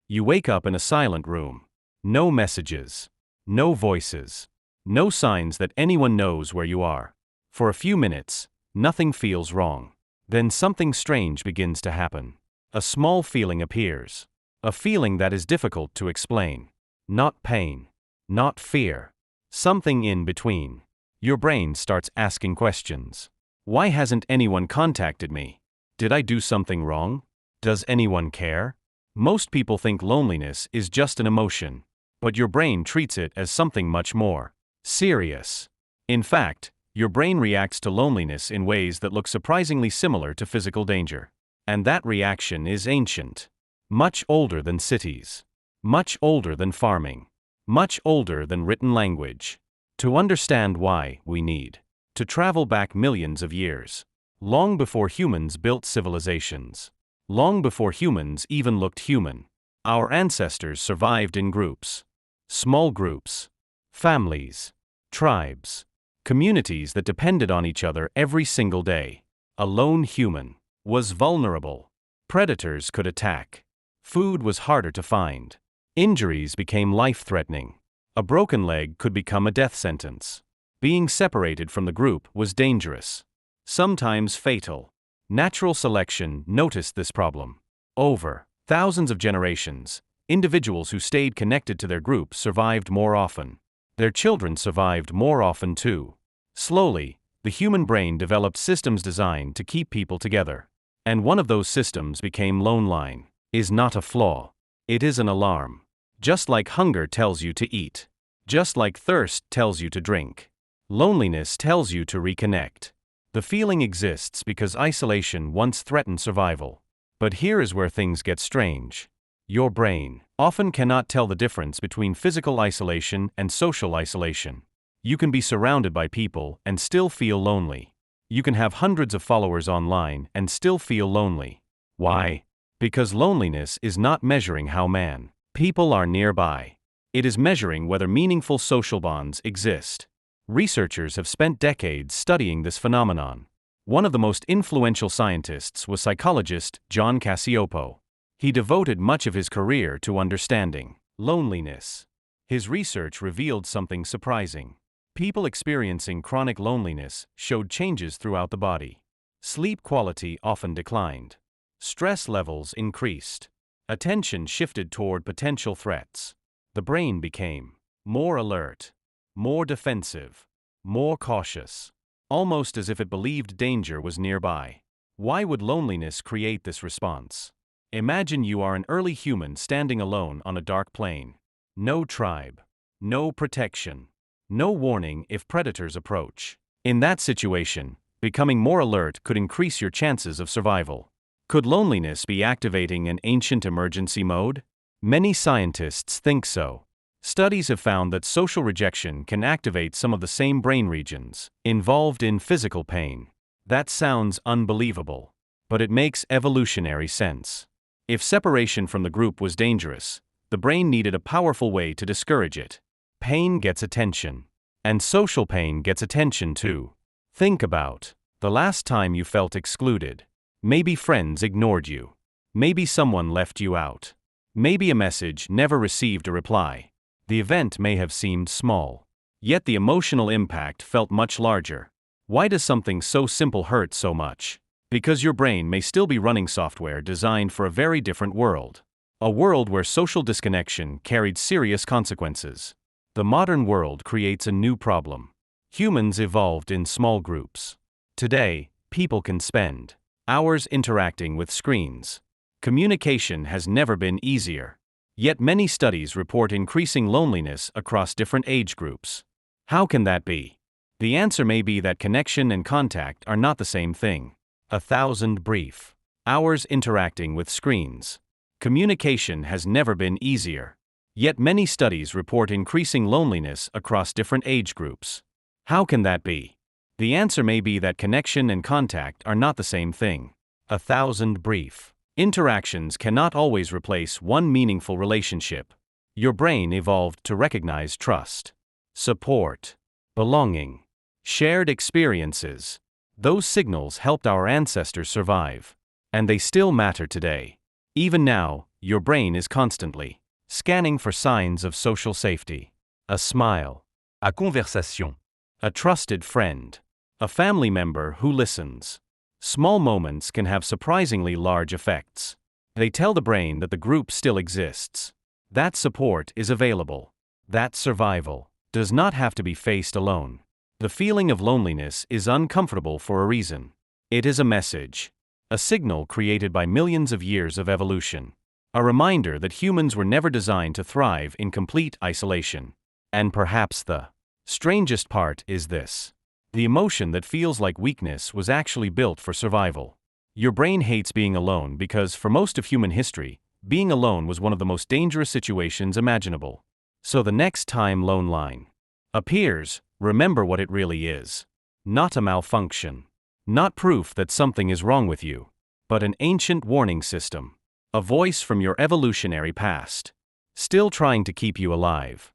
You wake up in a silent room. No messages. No voices. No signs that anyone knows where you are. For a few minutes, nothing feels wrong. Then something strange begins to happen. A small feeling appears. A feeling that is difficult to explain. Not pain. Not fear. Something in between. Your brain starts asking questions. Why hasn't anyone contacted me? Did I do something wrong? Does anyone care? Most people think loneliness is just an emotion, but your brain treats it as something much more serious. In fact, your brain reacts to loneliness in ways that look surprisingly similar to physical danger. And that reaction is ancient. Much older than cities. Much older than farming. Much older than written language. To understand why, we need to travel back millions of years. Long before humans built civilizations. Long before humans even looked human. Our ancestors survived in groups. Small groups. Families. Tribes. Communities that depended on each other every single day. A lone human was vulnerable. Predators could attack. Food was harder to find. Injuries became life-threatening. A broken leg could become a death sentence. Being separated from the group was dangerous. Sometimes fatal. Natural selection noticed this problem. Over thousands of generations, individuals who stayed connected to their group survived more often. Their children survived more often too. Slowly, the human brain developed systems designed to keep people together. And one of those systems became LoneLine. Is not a flaw. It is an alarm. Just like hunger tells you to eat. Just like thirst tells you to drink. Loneliness tells you to reconnect. The feeling exists because isolation once threatened survival. But here is where things get strange. Your brain often cannot tell the difference between physical isolation and social isolation. You can be surrounded by people and still feel lonely. You can have hundreds of followers online and still feel lonely. Why? Because loneliness is not measuring how people are nearby. It is measuring whether meaningful social bonds exist. Researchers have spent decades studying this phenomenon. One of the most influential scientists was psychologist John Cacioppo. He devoted much of his career to understanding loneliness. His research revealed something surprising. People experiencing chronic loneliness showed changes throughout the body. Sleep quality often declined. Stress levels increased. Attention shifted toward potential threats. The brain became more alert, more defensive, more cautious, almost as if it believed danger was nearby. Why would loneliness create this response? Imagine you are an early human standing alone on a dark plain. No tribe, no protection, no warning if predators approach. In that situation, becoming more alert could increase your chances of survival. Could loneliness be activating an ancient emergency mode? Many scientists think so. Studies have found that social rejection can activate some of the same brain regions involved in physical pain. That sounds unbelievable, but it makes evolutionary sense. If separation from the group was dangerous, the brain needed a powerful way to discourage it. Pain gets attention, and social pain gets attention too. Think about the last time you felt excluded. Maybe friends ignored you. Maybe someone left you out. Maybe a message never received a reply. The event may have seemed small, yet the emotional impact felt much larger. Why does something so simple hurt so much? Because your brain may still be running software designed for a very different world. A world where social disconnection carried serious consequences. The modern world creates a new problem. Humans evolved in small groups. Today, people can spend hours interacting with screens. Communication has never been easier. Yet many studies report increasing loneliness across different age groups. How can that be? The answer may be that connection and contact are not the same thing. 1,000 brief hours interacting with screens. Communication has never been easier. Yet many studies report increasing loneliness across different age groups. How can that be? The answer may be that connection and contact are not the same thing. 1,000 brief interactions cannot always replace one meaningful relationship. Your brain evolved to recognize trust, support, belonging, shared experiences. Those signals helped our ancestors survive, and they still matter today. Even now, your brain is constantly scanning for signs of social safety. A smile, A conversation. a trusted friend, a family member who listens. Small moments can have surprisingly large effects. They tell the brain that the group still exists. That support is available. That survival does not have to be faced alone. The feeling of loneliness is uncomfortable for a reason. It is a message, a signal created by millions of years of evolution, a reminder that humans were never designed to thrive in complete isolation. And perhaps the strangest part is this: the emotion that feels like weakness was actually built for survival. Your brain hates being alone because, for most of human history, being alone was one of the most dangerous situations imaginable. So the next time lone line appears, remember what it really is. Not a malfunction. Not proof that something is wrong with you. But an ancient warning system. A voice from your evolutionary past. Still trying to keep you alive.